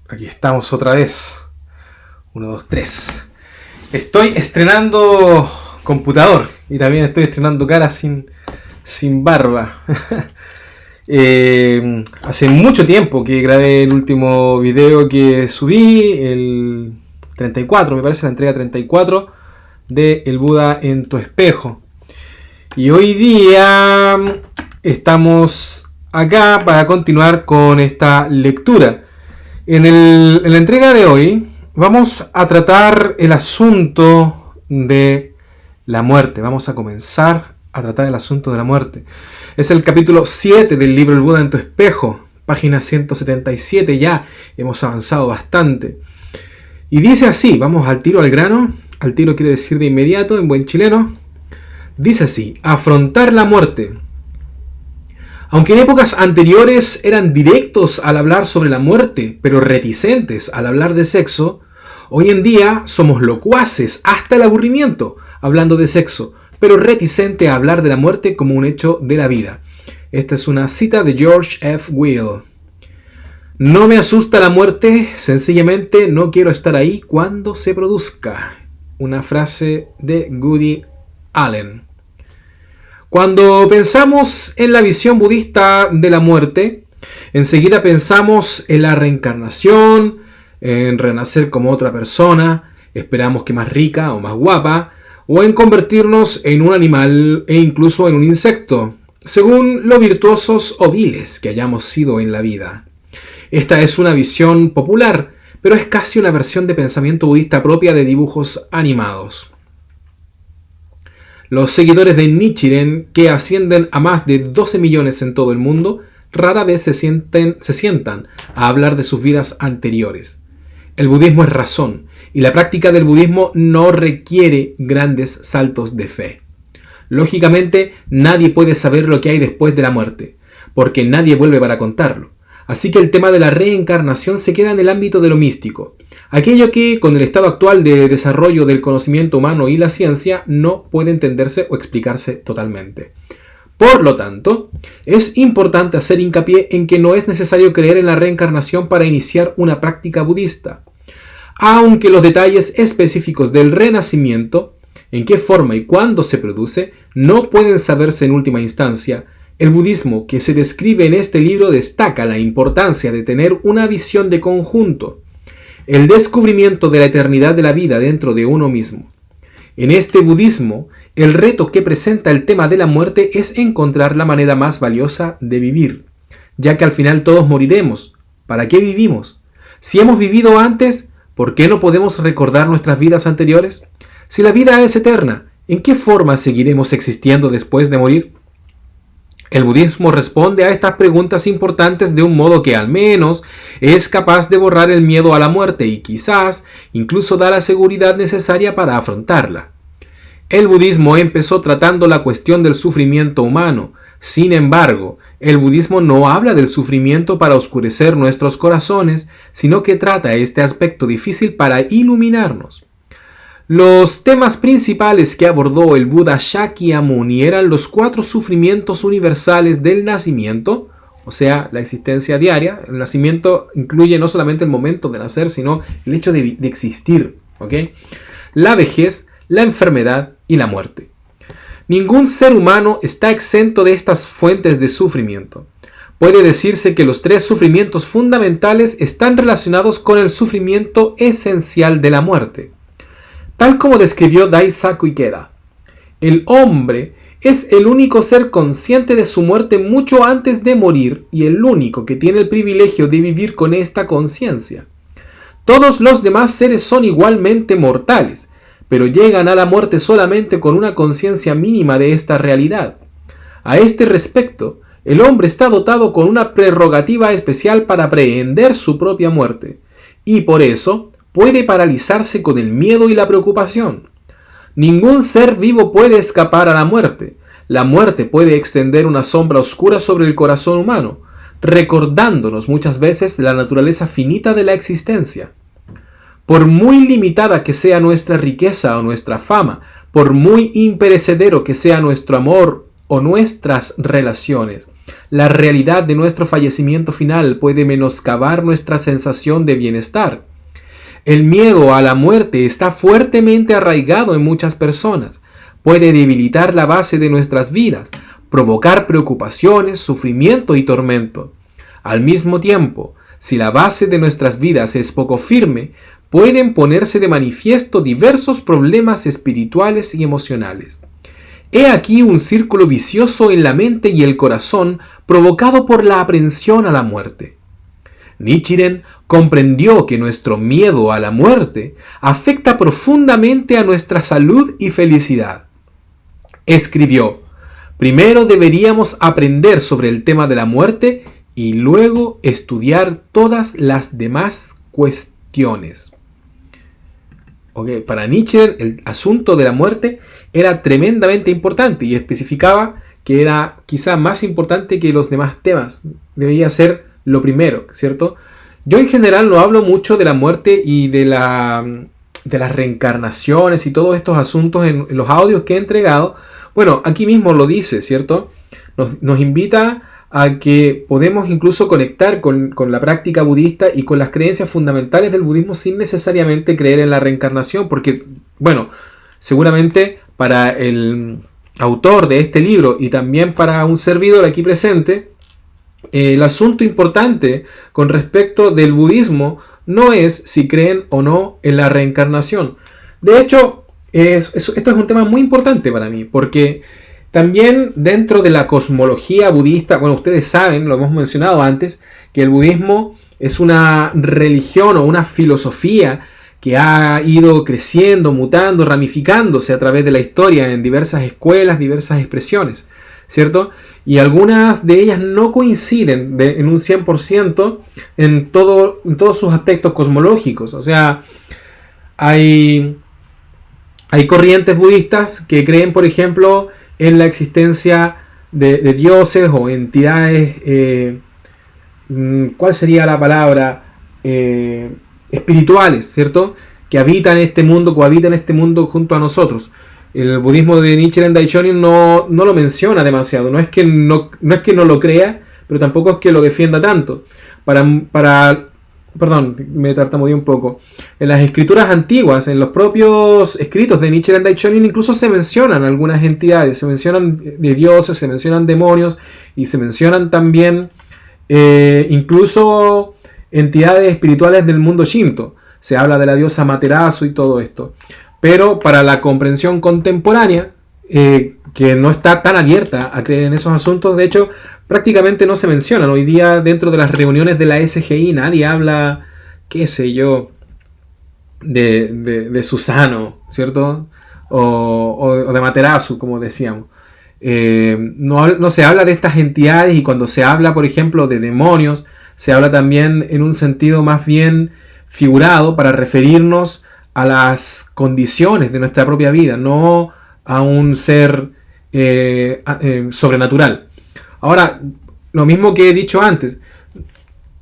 Aquí estamos otra vez. 1, 2, 3. Estoy estrenando computador y también estoy estrenando cara sin barba. Hace mucho tiempo que grabé el último video que subí, el 34, me parece, la entrega 34 de El Buda en tu espejo. Y hoy día estamos acá para continuar con esta lectura. En la entrega de hoy vamos a tratar el asunto de la muerte. Vamos a comenzar a tratar el asunto de la muerte. Es el capítulo 7 del libro El Buda en tu espejo, página 177, ya hemos avanzado bastante. Y dice así, vamos al tiro, al grano. Al tiro quiere decir de inmediato, en buen chileno. Dice así: afrontar la muerte. Aunque en épocas anteriores eran directos al hablar sobre la muerte, pero reticentes al hablar de sexo, hoy en día somos locuaces hasta el aburrimiento hablando de sexo, pero reticente a hablar de la muerte como un hecho de la vida. Esta es una cita de George F. Will. No me asusta la muerte, sencillamente no quiero estar ahí cuando se produzca. Una frase de Woody Allen. Cuando pensamos en la visión budista de la muerte, enseguida pensamos en la reencarnación, en renacer como otra persona, esperamos que más rica o más guapa, o en convertirnos en un animal e incluso en un insecto, según lo virtuosos o viles que hayamos sido en la vida. Esta es una visión popular, pero es casi una versión de pensamiento budista propia de dibujos animados. Los seguidores de Nichiren, que ascienden a más de 12 millones en todo el mundo, rara vez se sientan a hablar de sus vidas anteriores. El budismo es razón, y la práctica del budismo no requiere grandes saltos de fe. Lógicamente, nadie puede saber lo que hay después de la muerte, porque nadie vuelve para contarlo. Así que el tema de la reencarnación se queda en el ámbito de lo místico, aquello que, con el estado actual de desarrollo del conocimiento humano y la ciencia, no puede entenderse o explicarse totalmente. Por lo tanto, es importante hacer hincapié en que no es necesario creer en la reencarnación para iniciar una práctica budista. Aunque los detalles específicos del renacimiento, en qué forma y cuándo se produce, no pueden saberse en última instancia, el budismo que se describe en este libro destaca la importancia de tener una visión de conjunto, el descubrimiento de la eternidad de la vida dentro de uno mismo. En este budismo, el reto que presenta el tema de la muerte es encontrar la manera más valiosa de vivir, ya que al final todos moriremos. ¿Para qué vivimos? Si hemos vivido antes, ¿por qué no podemos recordar nuestras vidas anteriores? Si la vida es eterna, ¿en qué forma seguiremos existiendo después de morir? El budismo responde a estas preguntas importantes de un modo que al menos es capaz de borrar el miedo a la muerte y quizás incluso da la seguridad necesaria para afrontarla. El budismo empezó tratando la cuestión del sufrimiento humano. Sin embargo, el budismo no habla del sufrimiento para oscurecer nuestros corazones, sino que trata este aspecto difícil para iluminarnos. Los temas principales que abordó el Buda Shakyamuni eran los 4 sufrimientos universales del nacimiento, o sea, la existencia diaria. El nacimiento incluye no solamente el momento de nacer, sino el hecho de existir, ¿ok? La vejez, la enfermedad y la muerte. Ningún ser humano está exento de estas fuentes de sufrimiento. Puede decirse que los 3 sufrimientos fundamentales están relacionados con el sufrimiento esencial de la muerte. Tal como describió Daisaku Ikeda, el hombre es el único ser consciente de su muerte mucho antes de morir y el único que tiene el privilegio de vivir con esta conciencia. Todos los demás seres son igualmente mortales, pero llegan a la muerte solamente con una conciencia mínima de esta realidad. A este respecto, el hombre está dotado con una prerrogativa especial para prehender su propia muerte, y por eso puede paralizarse con el miedo y la preocupación. Ningún ser vivo puede escapar a la muerte. La muerte puede extender una sombra oscura sobre el corazón humano, recordándonos muchas veces la naturaleza finita de la existencia. Por muy limitada que sea nuestra riqueza o nuestra fama, por muy imperecedero que sea nuestro amor o nuestras relaciones. La realidad de nuestro fallecimiento final puede menoscabar nuestra sensación de bienestar. El miedo a la muerte está fuertemente arraigado en muchas personas. Puede debilitar la base de nuestras vidas, provocar preocupaciones, sufrimiento y tormento. Al mismo tiempo, si la base de nuestras vidas es poco firme, pueden ponerse de manifiesto diversos problemas espirituales y emocionales. He aquí un círculo vicioso en la mente y el corazón provocado por la aprensión a la muerte. Nichiren comprendió que nuestro miedo a la muerte afecta profundamente a nuestra salud y felicidad. Escribió: primero deberíamos aprender sobre el tema de la muerte y luego estudiar todas las demás cuestiones. Para Nietzsche el asunto de la muerte era tremendamente importante y especificaba que era quizá más importante que los demás temas. Debería ser lo primero, ¿cierto? Yo en general no hablo mucho de la muerte y de las reencarnaciones y todos estos asuntos en los audios que he entregado. Bueno, aquí mismo lo dice, ¿cierto? Nos invita a que podemos incluso conectar con la práctica budista y con las creencias fundamentales del budismo sin necesariamente creer en la reencarnación, porque, bueno, seguramente para el autor de este libro y también para un servidor aquí presente, el asunto importante con respecto del budismo no es si creen o no en la reencarnación. De hecho, esto es un tema muy importante para mí, porque también dentro de la cosmología budista, bueno, ustedes saben, lo hemos mencionado antes, que el budismo es una religión o una filosofía que ha ido creciendo, mutando, ramificándose a través de la historia en diversas escuelas, diversas expresiones, ¿cierto? Y algunas de ellas no coinciden en un 100% en todos sus aspectos cosmológicos. O sea, hay corrientes budistas que creen, por ejemplo, en la existencia de dioses o entidades, ¿cuál sería la palabra? Espirituales, ¿cierto? Que habitan este mundo, cohabitan este mundo junto a nosotros. El budismo de Nichiren Daishonin no lo menciona demasiado. No es que no lo crea, pero tampoco es que lo defienda tanto. Perdón, me tartamudeé un poco. En las escrituras antiguas, en los propios escritos de Nichiren Daishonin, incluso se mencionan algunas entidades. Se mencionan de dioses, se mencionan demonios y se mencionan también incluso entidades espirituales del mundo Shinto. Se habla de la diosa Materasu y todo esto. Pero para la comprensión contemporánea, que no está tan abierta a creer en esos asuntos, de hecho, prácticamente no se mencionan. Hoy día, dentro de las reuniones de la SGI, nadie habla, qué sé yo, de Susano, ¿cierto? O de Materasu, como decíamos. No se habla de estas entidades, y cuando se habla, por ejemplo, de demonios, se habla también en un sentido más bien figurado para referirnos a las condiciones de nuestra propia vida, no a un ser sobrenatural. Ahora, lo mismo que he dicho antes,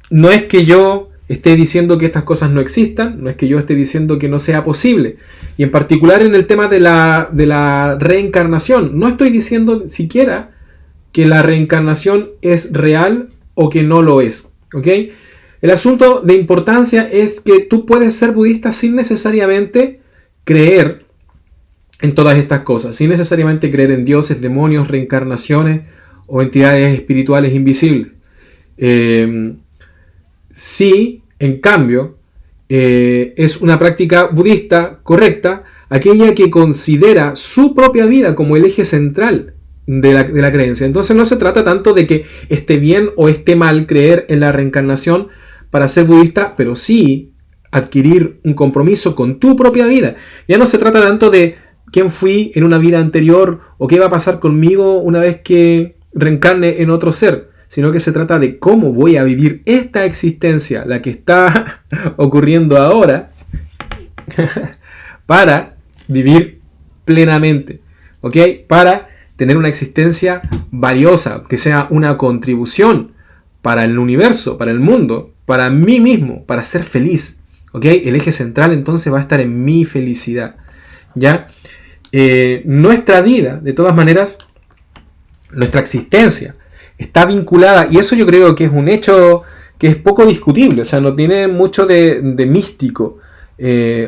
no es que yo esté diciendo que estas cosas no existan, no es que yo esté diciendo que no sea posible, y en particular en el tema de la reencarnación, no estoy diciendo siquiera que la reencarnación es real o que no lo es, ¿ok? El asunto de importancia es que tú puedes ser budista sin necesariamente creer en todas estas cosas, sin necesariamente creer en dioses, demonios, reencarnaciones o entidades espirituales invisibles. Sí, en cambio, es una práctica budista correcta aquella que considera su propia vida como el eje central de la creencia. Entonces no se trata tanto de que esté bien o esté mal creer en la reencarnación para ser budista, pero sí adquirir un compromiso con tu propia vida. Ya no se trata tanto de quién fui en una vida anterior o qué va a pasar conmigo una vez que reencarne en otro ser, sino que se trata de cómo voy a vivir esta existencia, la que está ocurriendo ahora, para vivir plenamente, ¿ok? Para tener una existencia valiosa, que sea una contribución para el universo, para el mundo, para mí mismo, para ser feliz, ¿ok? El eje central entonces va a estar en mi felicidad, ¿ya? Nuestra vida, de todas maneras, Nuestra existencia está vinculada, y eso yo creo que es un hecho que es poco discutible, o sea, no tiene mucho de místico.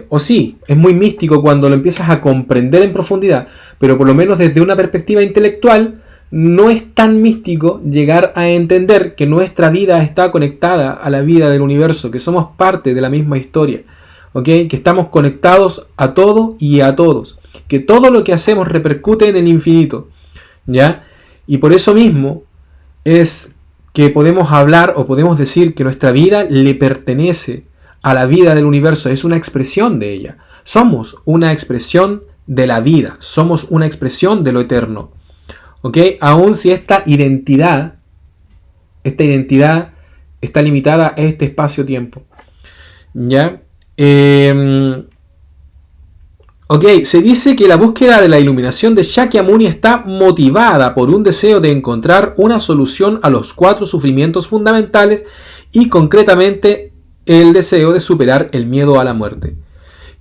O sí, es muy místico cuando lo empiezas a comprender en profundidad, pero por lo menos desde una perspectiva intelectual, no es tan místico llegar a entender que nuestra vida está conectada a la vida del universo, que somos parte de la misma historia, ¿ok? Que estamos conectados a todo y a todos, que todo lo que hacemos repercute en el infinito, ¿ya? Y por eso mismo es que podemos hablar o podemos decir que nuestra vida le pertenece a la vida del universo, es una expresión de ella. Somos una expresión de la vida, somos una expresión de lo eterno. ¿Ok? Aun si esta identidad está limitada a este espacio-tiempo. ¿Ya? Ok, se dice que la búsqueda de la iluminación de Shakyamuni está motivada por un deseo de encontrar una solución a los 4 sufrimientos fundamentales y concretamente el deseo de superar el miedo a la muerte.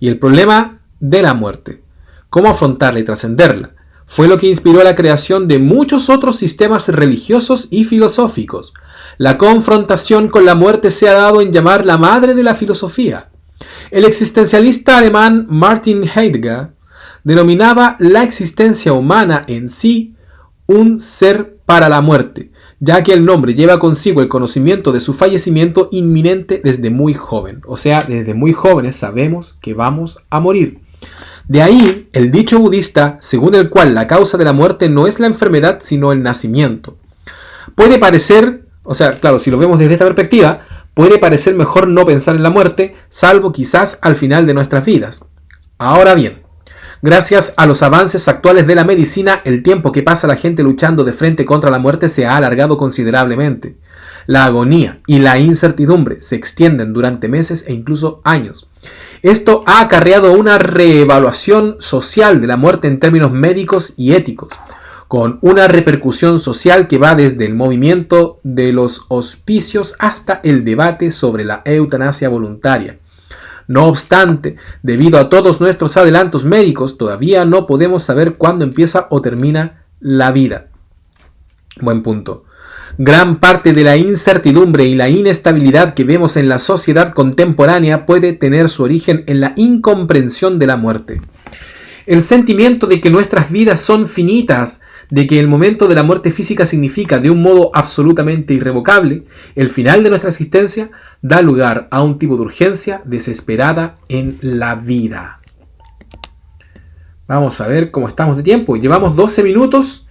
Y el problema de la muerte, cómo afrontarla y trascenderla, fue lo que inspiró la creación de muchos otros sistemas religiosos y filosóficos. La confrontación con la muerte se ha dado en llamar la madre de la filosofía. El existencialista alemán Martin Heidegger denominaba la existencia humana en sí un ser para la muerte, ya que el nombre lleva consigo el conocimiento de su fallecimiento inminente desde muy joven. O sea, desde muy jóvenes sabemos que vamos a morir. De ahí el dicho budista, según el cual la causa de la muerte no es la enfermedad, sino el nacimiento. Puede parecer, o sea, claro, si lo vemos desde esta perspectiva, puede parecer mejor no pensar en la muerte, salvo quizás al final de nuestras vidas. Ahora bien, gracias a los avances actuales de la medicina, el tiempo que pasa la gente luchando de frente contra la muerte se ha alargado considerablemente. La agonía y la incertidumbre se extienden durante meses e incluso años. Esto ha acarreado una reevaluación social de la muerte en términos médicos y éticos, con una repercusión social que va desde el movimiento de los hospicios hasta el debate sobre la eutanasia voluntaria. No obstante, debido a todos nuestros adelantos médicos, todavía no podemos saber cuándo empieza o termina la vida. Buen punto. Gran parte de la incertidumbre y la inestabilidad que vemos en la sociedad contemporánea puede tener su origen en la incomprensión de la muerte. El sentimiento de que nuestras vidas son finitas, de que el momento de la muerte física significa de un modo absolutamente irrevocable el final de nuestra existencia, da lugar a un tipo de urgencia desesperada en la vida. Vamos a ver cómo estamos de tiempo. Llevamos 12 minutos.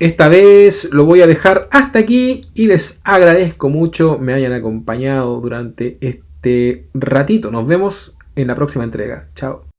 Esta vez lo voy a dejar hasta aquí y les agradezco mucho me hayan acompañado durante este ratito. Nos vemos en la próxima entrega. Chao.